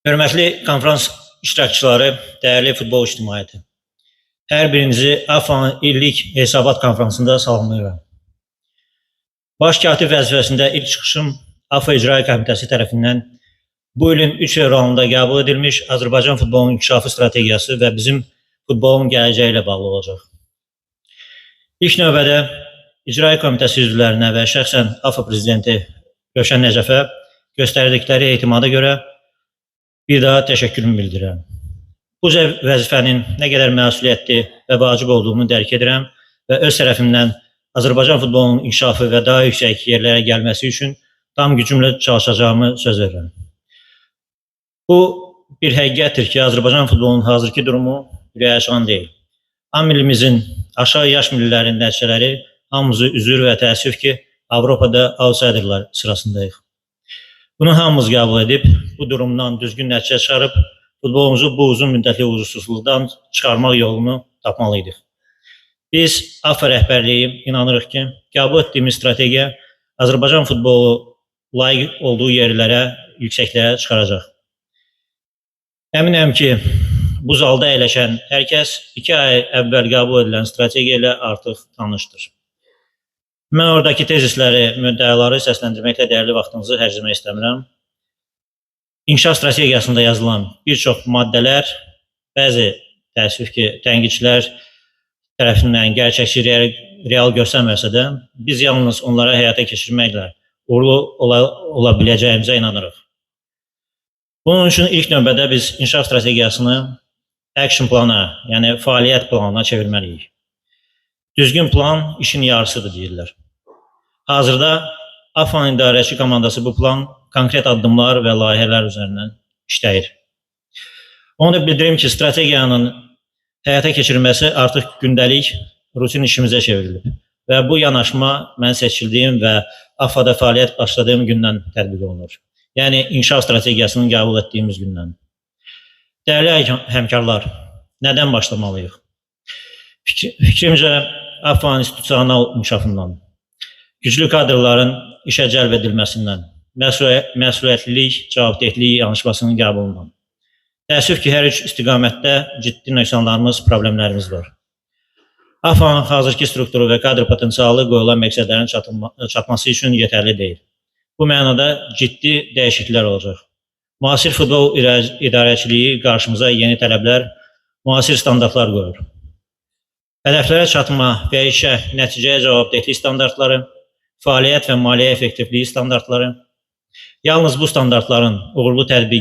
Hörmətli konferans iştirakçıları, dəyərli futbol ictimaiyyəti. Hər birinizi AFFA'nın illik hesabat konferansında salamlayıram. Baş katib vəzifəsində ilk çıxışım AFFA İcra Komitəsi tərəfindən bu ilin 3 fevralında qəbul edilmiş Azərbaycan futbolunun inkişafı strategiyası və bizim futbolun gələcəyi ilə bağlı olacaq. İlk növbədə İcra Komitəsi üzvlərinə və şəxsən AFFA prezidenti Rövşən Nəcəfə göstərdikləri etimada görə bir daha təşəkkürümü bildirirəm. Bu vəzifənin nə qədər məsuliyyətli və vacib olduğunu dərk edirəm və öz tərəfimdən Azərbaycan futbolunun inkişafı və daha yüksək yerlərə gəlməsi üçün tam gücümlə çalışacağımı söz verirəm. Bu bir həqiqətdir ki, Azərbaycan futbolunun hazırki durumu ürəkaçan deyil. A millimizin aşağı yaş millilərin nəticələri hamımızı üzür və təəssüf ki, Avropada outsiderlar sırasındayıq. Bunu hamımız qəbul edib, bu durumdan düzgün nəticə çıxarıb, futbolumuzu bu uzun müddətli uğursuzluqdan çıxarmaq yolunu tapmalıydıq. Biz AFFA rəhbərliyi inanırıq ki, qəbul etdiyimiz strategiya Azərbaycan futbolu layiq olduğu yerlərə, yüksəklərə çıxaracaq. Əminəm ki, bu zalda əyləşən hər kəs 2 ay əvvəl qəbul edilən strategiya ilə artıq tanışdır. Mən oradakı tezisləri, müddəaları səsləndirməklə dəyərli vaxtınızı hərcəmək istəmirəm. İnkişaf strategiyasında yazılan bir çox maddələr, bəzi təəssüf ki, tənqidçilər tərəfindən gerçəkçi real görsənməsə də, biz yalnız onlara həyata keçirməklə uğurlu ola biləcəyimizə inanırıq. Bunun üçün ilk növbədə biz inkişaf strategiyasını action plana, yəni fəaliyyət planına çevirməliyik. Düzgün plan işin yarısıdır deyirlər. Hazırda AFFA'nın idarəçi komandası bu plan konkret addımlar və layihələr üzərindən işləyir. Onu da bildirim ki, strategiyanın həyata keçirilməsi artıq gündəlik rutin işimizə çevrilib və bu yanaşma mən seçildiyim və AFFA'da fəaliyyət başladığım gündən tətbiq olunur. Yəni, inkişaf strategiyasını qəbul etdiyimiz gündən. Dəyərli həmkarlar, nədən başlamalıyıq? Fikrimcə, AFFA'nın institusional inkişafından, güclü kadrların işə cəlb edilməsindən, məsuliyyətlilik, cavabdehlik yanaşmasının qəbulundan. Təəssüf ki, hər üç istiqamətdə ciddi nöqsanlarımız, problemlərimiz var. AFFA'nın hazırki strukturu və kadr potensialı qoyulan məqsədlərin çatması üçün yetərli deyil. Bu mənada ciddi dəyişikliklər olacaq. Müasir futbol idarəçiliyi qarşımıza yeni tələblər, müasir standartlar qoyur. Hədəflərə çatma və işə, nəticəyə cavabdehlik standartları, fəaliyyət və maliyyə effektivliyi standartları, yalnız bu standartların uğurlu tətbiqi